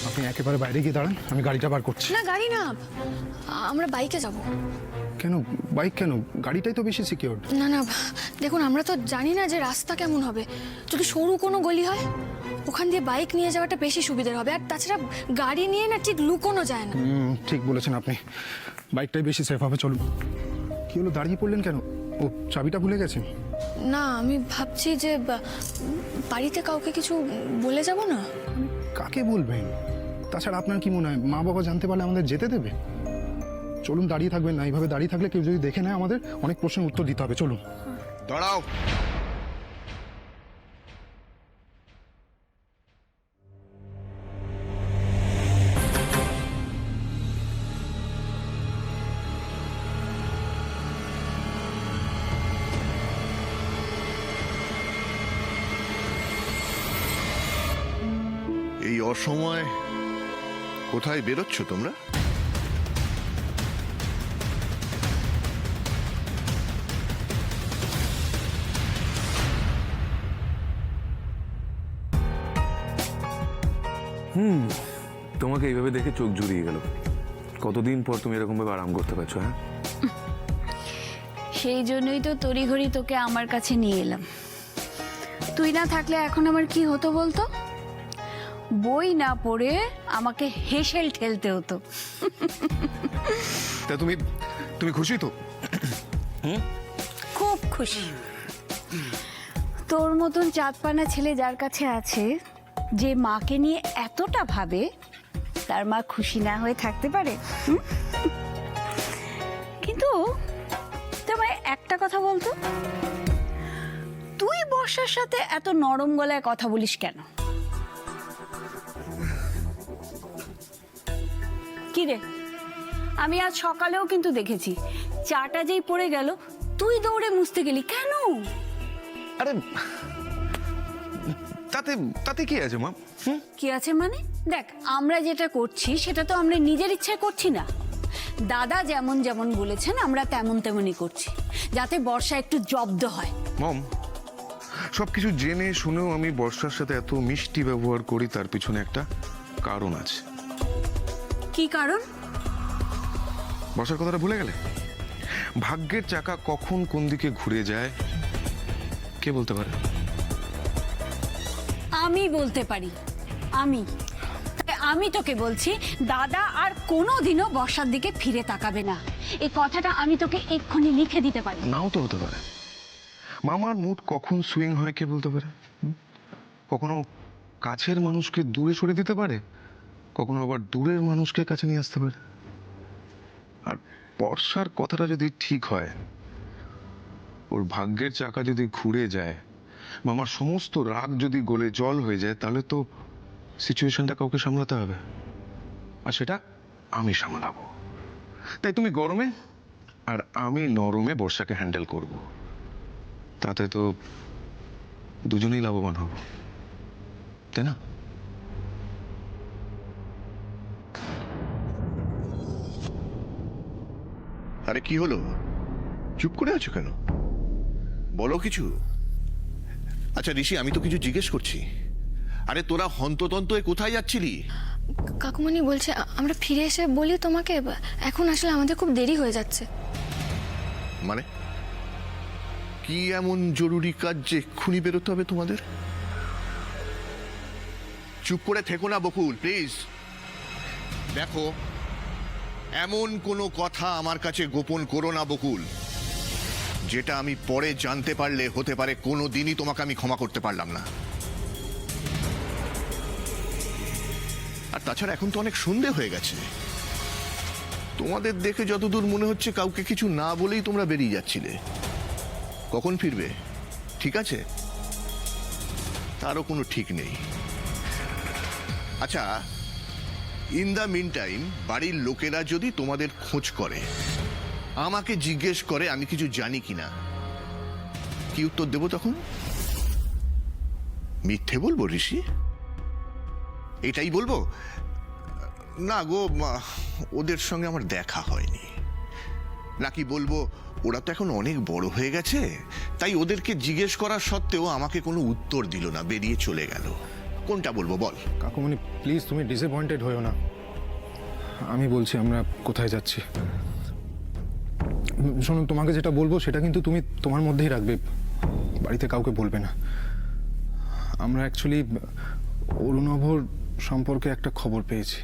আপনি একেবারে বাইরে গিয়ে দাঁড়ান, আমি গাড়িটা বার করছি। না গাড়ি না, আমরা বাইকে যাব। কেন বাইক কেন? গাড়িটাই তো বেশি সিকিউর। না না দেখুন, আমরা তো জানি না যে রাস্তা কেমন হবে। যদি সরু কোনো গলি হয় ওখান দিয়ে বাইক নিয়ে যাওয়াটা বেশি সুবিধার হবে। আর তাছাড়া গাড়ি নিয়ে না ঠিক লুকোনো যায় না। ঠিক বলেছেন আপনি, বাইকটাই বেশি সেফ হবে। চলুন। কি হলো, দাঁড়িয়ে পড়লেন কেন? ও চাবিটা ভুলে গেছেন? না আমি ভাবছি যে বাড়িতে কাউকে কিছু বলে যাব না। কাকে বলবেন? তাছাড়া আপনার কি মনে হয় মা বাবা জানতে পারলে আমাদের যেতে দেবে? চলুন, দাঁড়িয়ে থাকবেন না। এইভাবে দাঁড়িয়ে থাকলে কেউ যদি দেখে নেয় আমাদের অনেক প্রশ্নের উত্তর দিতে হবে। চলুন। দাঁড়াও। এই অসময় কোথায় বেরোচ্ছ তোমরা? তোমাকে এইভাবে দেখে চোখ জুড়িয়ে গেল। কতদিন পর তুমি এরকম ভাবে আরাম করতে পারছো? হ্যাঁ, সেই জন্যই তো তড়িঘড়ি তোকে আমার কাছে নিয়ে এলাম। তুই না থাকলে এখন আমার কি হতো বলতো? বই না পড়ে আমাকে হেসেল ঠেলতে হতো। তা তুমি তুমি খুশি তো? খুব খুশি। তোর মতন চাঁদপানা ছেলে যার কাছে আছে, যে মাকে নিয়ে এতটা ভাবে, তার মা খুশি না হয়ে থাকতে পারে? কিন্তু তোমায় একটা কথা বলতো, তুই বর্ষার সাথে এত নরম গলায় কথা বলিস কেন? কি রে, আমি আজ সকালেও কিন্তু দেখেছি, চাটা যেই পড়ে গেল তুই দৌড়ে মুছতে গেলি কেন? আরে তাতে তাতে কি আছে মা? কি আছে মানে? দেখ, আমরা যেটা করছি সেটা তো আমরা নিজের ইচ্ছায় করছি না। দাদা যেমন যেমন বলেছেন আমরা তেমন তেমনই করছি, যাতে বর্ষা একটু জব্দ হয়। মম, সবকিছু জেনে শুনেও আমি বর্ষার সাথে এত মিষ্টি ব্যবহার করি, তার পিছনে একটা কারণ আছে। কি কারণ? বর্ষার কথাটা ভুলে গেলে? ভাগ্যের চাকা কখন কোন দিকে ঘুরে যায় কে বলতে পারে? আমি বলতে পারি। আমি তোকে বলছি, দাদা আর কোনোদিনও বর্ষার দিকে ফিরে তাকাবে না। এই কথাটা আমি তোকে এক্ষুনি লিখে দিতে পারি। নাও তো হতে পারে। মামার মুড কখন সুইং হয় কে বলতে পারে? কখনো কাছের মানুষকে দূরে সরে দিতে পারে, কখনো আবার দূরের মানুষকে কাছে নিয়ে আসতে পারে। আর বর্ষার কথাটা যদি ঠিক হয়, ওর ভাগ্যের চাকা যদি ঘুরে যায়, মামার সমস্ত রাগ যদি গলে জল হয়ে যায়, তাহলে তো সিচুয়েশনটা কাউকে সামলাতে হবে, আর সেটা আমি সামলাবো। তাই তুমি গরমে আর আমি নরমে বর্ষাকে হ্যান্ডেল করব। তাতে তো দুজনেই লাভবান হব, তাই না? আরে কি হলো, চুপ করে আছো কেন? বলো কিছু। আচ্ছা ঋষি, আমি তো কিছু জিজ্ঞেস করছি। আরে তোরা হন্ততন্ত কোথায় যাচ্ছিলি? কাকুমণি বলছে আমরা ফিরে এসে বলি তোমাকে, এখন আসলে আমাদের খুব দেরি হয়ে যাচ্ছে। মানে কি এমন জরুরি কাজ যে এক্ষুনি বেরোতে হবে তোমাদের? চুপ করে থেকো না বকুল, প্লিজ। দেখো, এমন কোনো কথা আমার কাছে গোপন করো না বকুল, যেটা আমি পরে জানতে পারলে হতে পারে কোনো দিনই তোমাকে আমি ক্ষমা করতে পারলাম না। আর তাছাড়া এখন তো অনেক সন্ধে হয়ে গেছে। তোমাদের দেখে যতদূর মনে হচ্ছে কাউকে কিছু না বলেই তোমরা বেরিয়ে যাচ্ছিলে। কখন ফিরবে ঠিক আছে, তারও কোনো ঠিক নেই। আচ্ছা, ইন দ্য মিন টাইম বাড়ির লোকেরা যদি তোমাদের খোঁজ করে, আমাকে জিজ্ঞেস করে আমি কিছু জানি কিনা, কি উত্তর দেব তখন? মিথ্যে বলবো ঋষি? এটাই বলবো? না গো, ওদের সঙ্গে আমার দেখা হয়নি। নাকি বলবো ওরা তো এখন অনেক বড় হয়ে গেছে, তাই ওদেরকে জিজ্ঞেস করা সত্ত্বেও আমাকে কোনো উত্তর দিল না, বেরিয়ে চলে গেল। কোনটা বলবো বল? কাকুমণি প্লিজ তুমি ডিসঅ্যাপয়েন্টেড হয়েও না। আমি বলছি আমরা কোথায় যাচ্ছি। শোনো, তোমাকে যেটা বলবো সেটা কিন্তু তুমি তোমার মধ্যেই রাখবে, বাড়িতে কাউকে বলবে না। আমরা অ্যাকচুয়ালি অরুণাভর সম্পর্কে একটা খবর পেয়েছি।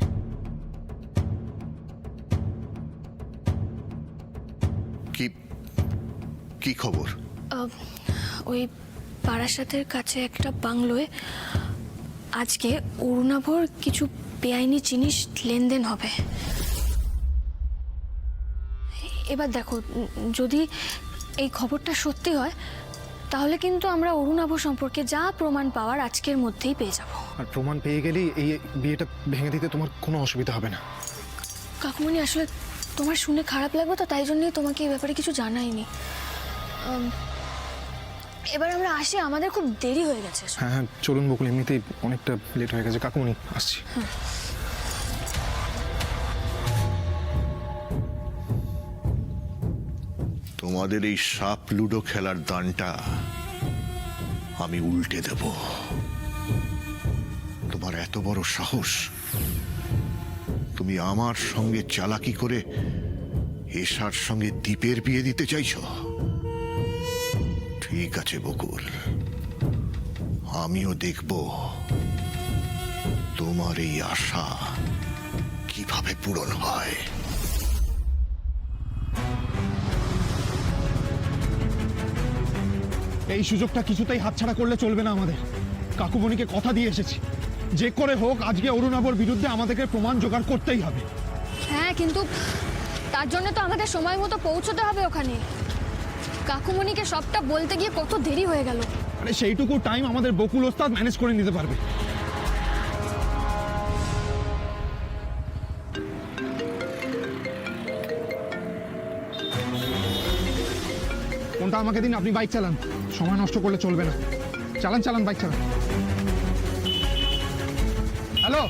কি কি খবর? ওই বারাসাতের কাছে একটা বাংলোয় আজকে অরুণাভর কিছু বেআইনি জিনিস লেনদেন হবে। এবার দেখো, যদি এই খবরটা সত্যি হয় তাহলে কিন্তু আমরা অরুণাভ সম্পর্কে যা প্রমাণ পাওয়ার আজকের মধ্যেই পেয়ে যাব। আর প্রমাণ পেয়ে গেলেই এই বিয়েটা ভেঙে দিতে তোমার কোনো অসুবিধা হবে না। কাকুমণি, আসলে তোমার শুনে খারাপ লাগবে তো, তাই জন্যই তোমাকে এই ব্যাপারে কিছু জানাইনি। এবার আমরা আসি, আমাদের খুব দেরি হয়ে গেছে। হ্যাঁ হ্যাঁ, চলুন বকুল, এমনিতেই অনেকটা লেট হয়ে গেছে। কাকুমণি, আসছি। তোমাদের এই সাপ লুডো খেলার দানটা আমি উল্টে দেব। তোমার এত বড় সাহস, তুমি আমার সঙ্গে চালাকি করে এশার সঙ্গে দীপের বিয়ে দিতে চাইছো? ঠিক আছে বকুল, আমিও দেখব তোমার এই আশা কিভাবে পূরণ হয়। এই সুযোগটা কিছুতেই হাতছাড়া করলে চলবে না আমাদের। কাকুমণিকে কথা দিয়ে এসেছি, যে করে হোক আজকে অরুণাভর বিরুদ্ধে আমাদেরকে প্রমাণ জোগাড় করতেই হবে। হ্যাঁ, কিন্তু তার জন্য তো আমাদের সময় মতো পৌঁছতে হবে ওখানে। কাকুমণিকে সবটা বলতে গিয়ে কত দেরি হয়ে গেল। মানে সেইটুকু টাইম আমাদের বকুল ওস্তাদ ম্যানেজ করে নিতে পারবে। কোনটা আমাকে দিন, আপনি বাইক চালান, সময় নষ্ট করলে চলবে না। চালান চালান, বাইক চালান। হ্যালো।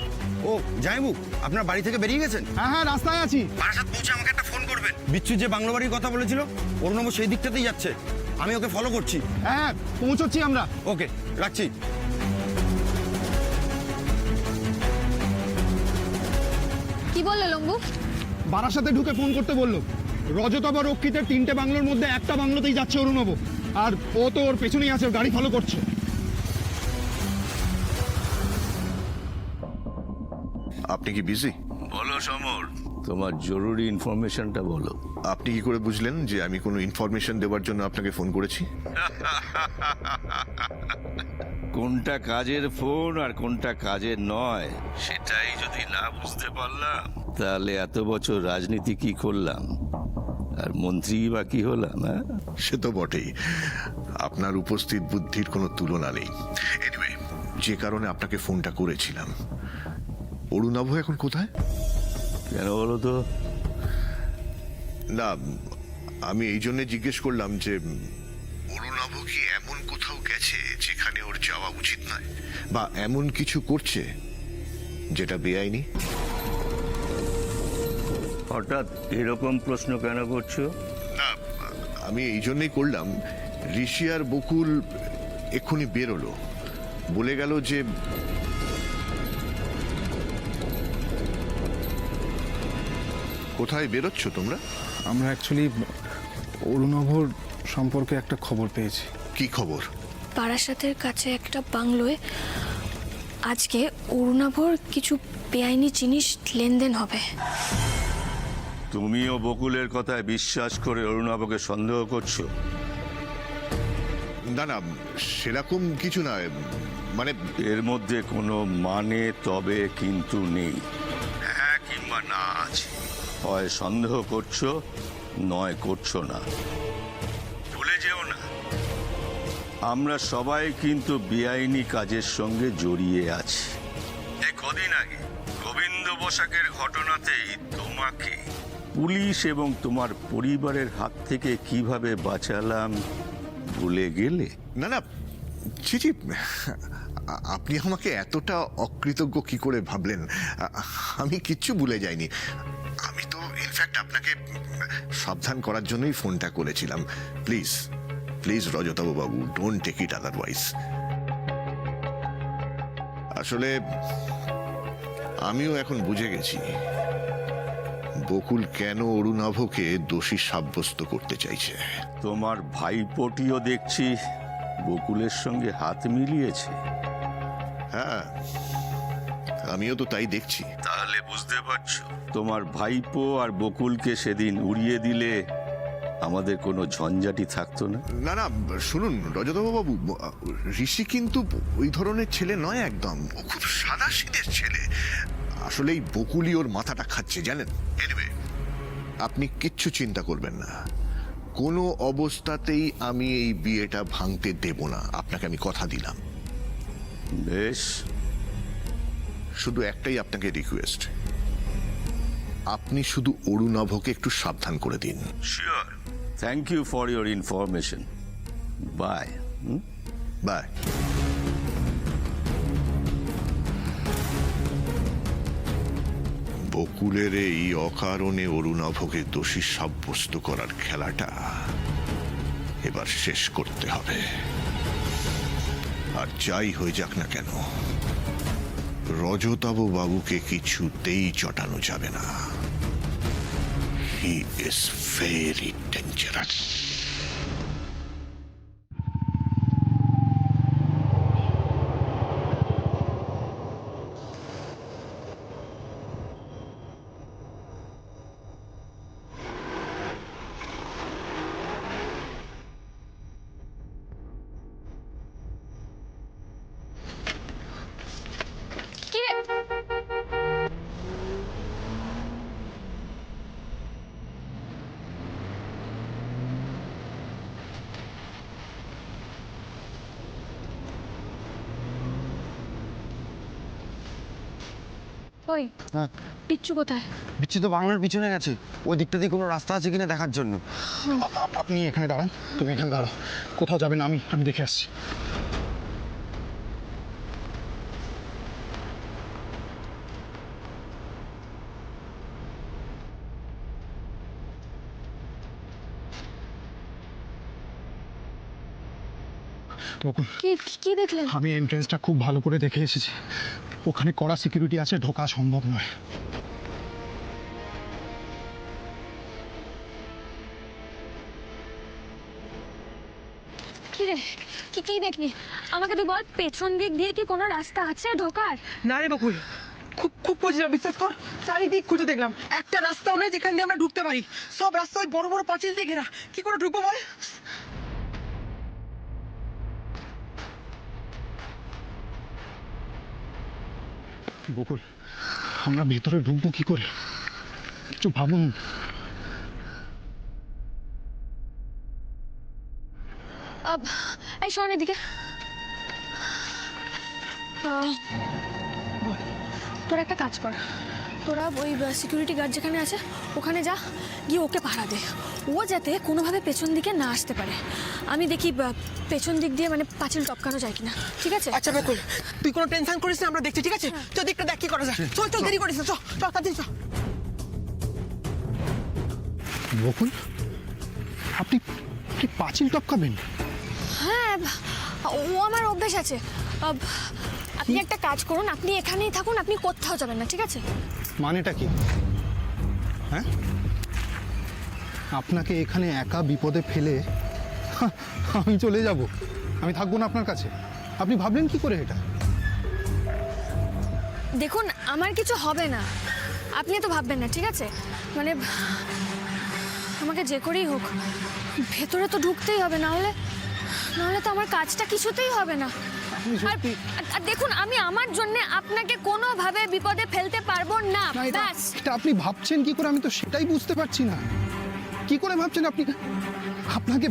ও জামাইবু, আপনার বাড়ি থেকে বেরিয়ে গেছেন? হ্যাঁ হ্যাঁ, রাস্তায় আছি। বারাসাত পৌঁছে আমাকে একটা ফোন করবেন। বিচ্ছু যে বাংলো বাড়ির কথা বলেছিল, অরুণাভ সেই দিকটাতেই যাচ্ছে। আমি ওকে ফলো করছি। হ্যাঁ, পৌঁছচ্ছি আমরা। ওকে, রাখছি। কি বললে লম্বু? বারাসাতে ঢুকে ফোন করতে বললো। রজতব রক্ষিতের 3টে বাংলোর মধ্যে একটা বাংলোতেই যাচ্ছে অরুণাভ, আর ও তো ওর পেছনেই আছে, গাড়ি ফলো করছে। আপনি কি বিজি? বলো সমর, তোমার জরুরি ইনফরমেশনটা বলো। আপনি কি করে বুঝলেন যে আমি কোনো ইনফরমেশন দেওয়ার জন্য আপনাকে ফোন করেছি? কোনটা কাজের ফোন আর কোনটা কাজের নয় সেটাই যদি না বুঝতে পারলাম, তাহলে এত বছর রাজনীতি কি করলাম আর মন্ত্রী বা কি হলাম? হ্যাঁ, সে তো বটেই, আপনার উপস্থিত বুদ্ধির কোনো তুলনা নেই। এনিওয়ে, যে কারণে আপনাকে ফোনটা করেছিলাম, অরুণাভ এখন কোথায়? কেন বলো তো? না, আমি এই জন্য জিজ্ঞেস করলাম যে অরুণাভ কি এমন কোথাও গেছে যেখানে ওর যাওয়া উচিত নয়, বা এমন কিছু করছে যেটা বেআইনি? হঠাৎ এরকম প্রশ্ন কেন করছো? না, আমি এই জন্যই করলাম, ঋষি আর বকুল এক্ষুনি বেরোলো, বলে গেল যে কোথায় বেরোচ্ছ তোমরা? আমরা অ্যাকচুয়ালি অরুণাভর সম্পর্কে একটা খবর পেয়েছি। কি খবর? বারাসাতের কাছে একটা বাংলোয় আজকে অরুণাভর কিছু বেআইনি জিনিস লেনদেন হবে। তুমিও বকুলের কথায় বিশ্বাস করে অরুণাভকে সন্দেহ করছো? না না, সেরকম কিছু নয়, মানে এর মধ্যে কোনো মানে তবে কিন্তু নেই। হ্যাঁ কিংবা না আছে, হয় সন্দেহ করছো নয় করছো না। ভুলে যেও না, আমরা সবাই কিন্তু বেআইনি কাজের সঙ্গে জড়িয়ে আছি। এই কদিন আগে গোবিন্দ বসাকের ঘটনাতেই তোমাকে পুলিশ এবং তোমার পরিবারের হাত থেকে কিভাবে বাঁচালাম ভুলে গেলে? না না, ছি ছি, আপনি আমাকে এতটা অকৃতজ্ঞ কি করে ভাবলেন? আমি কিচ্ছু ভুলে যাইনি। আমি তো ইনফ্যাক্ট আপনাকে সাবধান করার জন্যই ফোনটা করেছিলাম। প্লিজ প্লিজ রজতবাবু, ডোন্ট টেক ইট আদারওয়াইজ। আসলে আমিও এখন বুঝে গেছি বকুল কেন অরুণাভকে দোষী সাব্যস্ত করতে চাইছে। তোমার ভাইপোটিও দেখছি বকুলের সঙ্গে হাত মিলিয়েছে। হ্যাঁ, আমিও তো তাই দেখছি। তাহলে বুঝতে পারছো, তোমার ভাইপো আর বকুলকে সেদিন উড়িয়ে দিলে আমাদের কোনো ঝঞ্ঝাটি থাকতো না। না না, শুনুন রজতবাবু, ঋষি কিন্তু ওই ধরনের ছেলে নয় একদম। ও খুব সাদাসিধে ছেলে। আসলে এই বকুলই ওর মাথাটা খাচ্ছে, জানেন। এনিওয়ে, আপনি কিচ্ছু চিন্তা করবেন না। কোনো অবস্থাতেই আমি এই বিয়েটা ভাঙতে দেব না, আপনাকে আমি কথা দিলাম। বেশ, শুধু একটাই আপনাকে রিকোয়েস্ট, আপনি শুধু অরুণাভকে একটু সাবধান করে দিন। Sure. Thank you for your information. Bye. Bye. বকুলের এই অকারণে অরুণাভকে দোষী সাব্যস্ত করার খেলাটা এবার শেষ করতে হবে। আর যাই হয়ে যাক না কেন, রজতাভ বাবুকে কিছুতেই চটানো যাবে না। He is very dangerous. কি রে? ওই পিচ্চু কোথায়? বিচ্ছু তো বাংলার পিছনে গেছে, ওই দিকটা দিয়ে কোনো রাস্তা আছে কিনা দেখার জন্য। আপনি এখানে দাঁড়ান, তুমি এখানে দাঁড়াও, কোথাও যাবে না, আমি দেখে আসছি। বকুল, কি কি দেখলেন? আমি এন্ট্রেন্সটা খুব ভালো করে দেখে এসেছি। ওখানে কড়া সিকিউরিটি আছে, ঢোকা সম্ভব নয়। কি রে, কি কি দেখলি? আমাকে তুই বল, পেছন দিক দিয়ে কি কোনো রাস্তা আছে ঢোকার? না রে বকুল, খুব খুব খুঁজলাম, বিশ্বাস কর। চারিদিক খুঁজে দেখলাম, একটা রাস্তাও নেই যেখান দিয়ে আমরা ঢুকতে পারি। সব রাস্তা ওই বড় বড় পাঁচিল দিয়ে ঘেরা। কি করে ঢুকবো বল? বকুল, আমরা ভেতরে ঢুকবো কি করে? একটু ভাবুন। এই শোন এদিকে। তোরা একটা কাজ কর, তোরা ওই সিকিউরিটি গার্ড যেখানে আছে ওখানে যা, গিয়ে ওকে পাহারা দে। ও যাতে কোনোভাবে পেছন দিকে না আসতে পারে। আমি দেখি পেছন দিক দিয়ে মানে পাঁচিল টপকানো যায় কিনা, ঠিক আছে? আচ্ছা বকুল, তুই কোনো টেনশন করিস না, আমরা দেখছি, ঠিক আছে? চল দিকটা দেখ কি করা যায়। চল চল, দেরি করিস না, চল চল তাড়াতাড়ি চল। বকুল, আপনি কি পাঁচিল টপকাবেন? হ্যাঁ, ও আমার অভ্যেস আছে। আপনি একটা কাজ করুন, আপনি এখানেই থাকুন, আপনি কোথাও যাবেন না, ঠিক আছে? মানেটা কি? হ্যাঁ, আপনাকে এখানে একা বিপদে ফেলে আমি চলে যাব? আমি থাকবো না আপনার কাছে? আপনি ভাবলেন কি করে এটা? দেখুন, আমার কিছু হবে না, আপনি তো ভাববেন না, ঠিক আছে? মানে আমাকে যে করেই হোক ভেতরে তো ঢুকতেই হবে, নাহলে নাহলে তো আমার কাজটা কিছুতেই হবে না। আর দেখুন, আমি আমার জন্য আপনাকে কোনোভাবে বিপদে ফেলতে পারবো না। না, এটা ব্যাস। এটা আপনি ভাবছেন কি করে? আমি তো সেটাই বুঝতে পারছি না। কি করে ভাবছেন আপনি? আপনাকে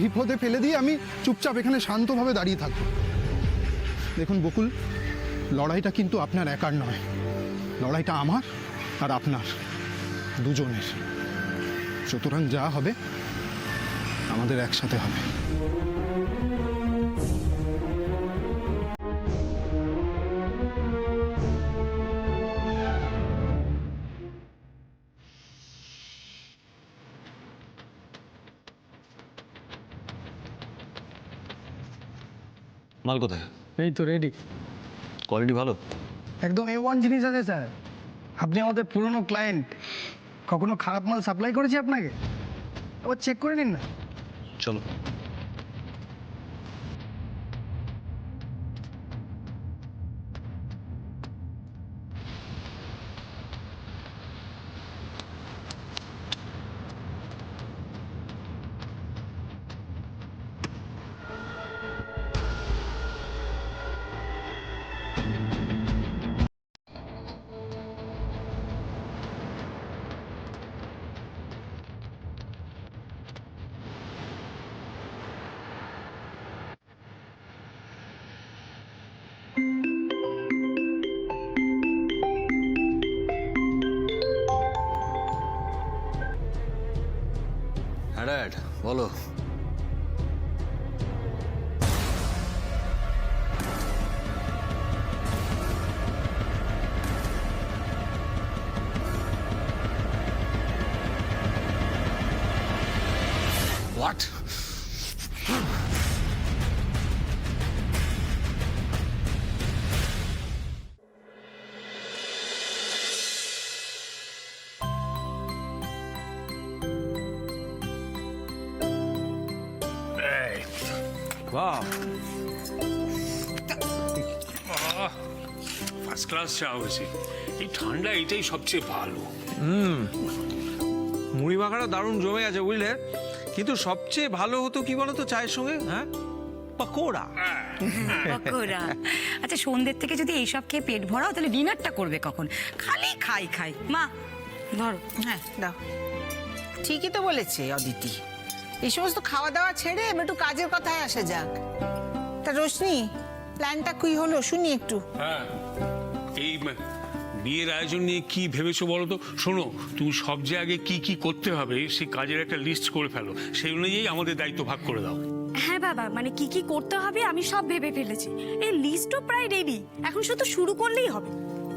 বিপদে ফেলে দিয়ে আমি চুপচাপ এখানে শান্তভাবে দাঁড়িয়ে থাকবো? দেখুন বকুল, লড়াইটা কিন্তু আপনার একার নয়, লড়াইটা আমার আর আপনার দুজনের। সুতরাং যা হবে আমাদের একসাথে হবে। মাল কোথায়? এই তো রেডি। কোয়ালিটি ভালো? একদম A1 জিনিস আছে স্যার। আপনি আমাদের পুরনো ক্লায়েন্ট, কখনো খারাপ মাল সাপ্লাই করেছি আপনাকে? আবার চেক করে নিন না। চলো। হ্যাঁ ড্যাড, বলো। হোয়াট? বাহ, ফার্স্ট ক্লাস চা হয়েছে। এই ঠান্ডা এটাই সবচেয়ে ভালো। মুড়ি মাখাটা দারুণ জমে আছে বুঝলে, কিন্তু সবচেয়ে ভালো হতো কি বলতো চায়ের সঙ্গে, হ্যাঁ, পকোড়া। পকোড়া। আচ্ছা, সন্ধ্যের থেকে যদি এইসব খেয়ে পেট ভরাও তাহলে ডিনারটা করবে কখন? খালি খাই খাই। মা ধরো। হ্যাঁ দাও। ঠিকই তো বলেছে অদিতি, এই সমস্ত খাওয়া দাওয়া ছেড়ে এবার একটু কাজের কথায় আসা যাক। তা রোশনি, প্ল্যানটা কি হলো শুনি একটু। হ্যাঁ, এই বিয়ের আয়োজন নিয়ে কি ভেবেছো বলো তো? শোনো, তুমি সব যে আগে কি কি করতে হবে সেই কাজের একটা লিস্ট করে ফেলো, সেই অনুযায়ী আমাদের দায়িত্ব ভাগ করে দাও। হ্যাঁ বাবা, মানে কি কি করতে হবে আমি সব ভেবে ফেলেছি। এই লিস্টও প্রায় রেডি, এখন শুধু শুরু করলেই হবে।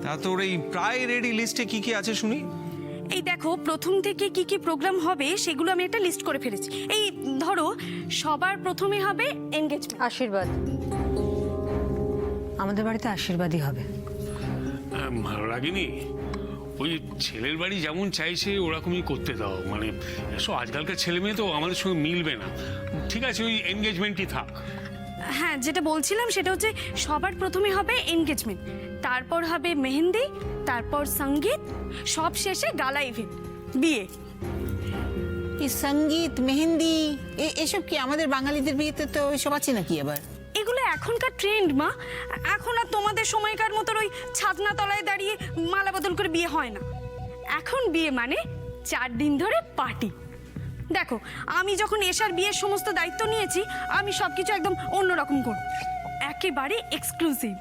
তা তোর এই প্রায় রেডি লিস্টে কি কি আছে শুনি। এই দেখো, প্রথম থেকে কি কি প্রোগ্রাম হবে সেগুলো আমি একটা লিস্ট করে ফেলেছি। এই ধরো, সবার প্রথমে হবে এনগেজমেন্ট। আশীর্বাদ, আমাদের বাড়িতে আশীর্বাদই হবে। ভালো লাগেনি? ওই ছেলের বাড়ি যেমন চাইছে ওরকমই করতে দাও। মানে এসব আজকালকার ছেলে মেয়ে তো আমাদের সঙ্গে মিলবে না। ঠিক আছে, ওই এনগেজমেন্টই থাক। হ্যাঁ, যেটা বলছিলাম সেটা হচ্ছে সবার প্রথমে হবে এনগেজমেন্ট, তারপর হবে মেহেন্দি, তারপর সঙ্গীত, সব শেষে গালা ইভেন্ট, বিয়ে। এই সঙ্গীত মেহেন্দি এসব কি আমাদের বাঙালিদের বিয়েতে তো এসব আছে নাকি আবার? এগুলো এখনকার ট্রেন্ড মা। এখন আর তোমাদের সময়কার মতো ওই ছাদনা তলায় দাঁড়িয়ে মালা বদল করে বিয়ে হয় না। এখন বিয়ে মানে 4 দিন ধরে পার্টি। দেখো, আমি যখন এশার বিয়ের সমস্ত দায়িত্ব নিয়েছি, আমি সবকিছু একদম অন্যরকম করব, একেবারে এক্সক্লুসিভ।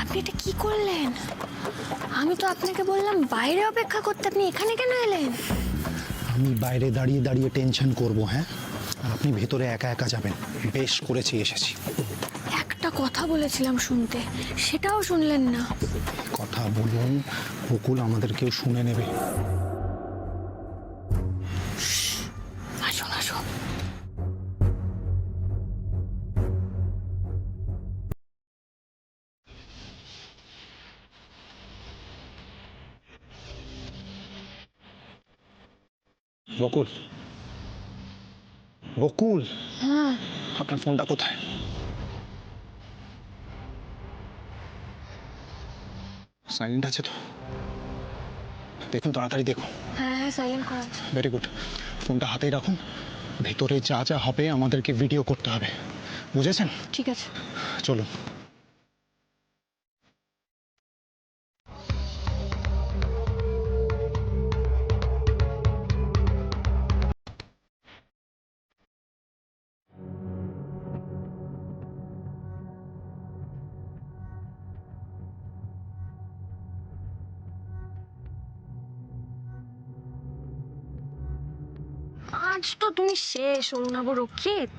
আপনি এটা কি করলেন? আমি তো আপনাকে বললাম বাইরে অপেক্ষা করতে, আপনি এখানে কেন এলেন? আমি বাইরে দাঁড়িয়ে দাঁড়িয়ে টেনশন করব, হ্যাঁ? আর আপনি ভেতরে একা একা যাবেন। বেশ করেছি এসেছি। একটা কথা বলেছিলাম শুনতে, সেটাও শুনলেন না। কথা বলুন, বকুল আমাদের কেউ শুনে নেবে। আসুন আসুন। বকুল, বকুল, হ্যাঁ, আপনার ফোনটা কোথায়? সাইলেন্ট আছে তো? দেখুন, তাড়াতাড়ি দেখুন। হ্যাঁ হ্যাঁ, সাইলেন্ট করা আছে। Very good. ফোনটা হাতেই রাখুন। ভেতরে যা যা হবে আমাদেরকে ভিডিও করতে হবে, বুঝেছেন? ঠিক আছে, চলুন। আজ তো তুমি শেষ অরুণাব রক্ষিত।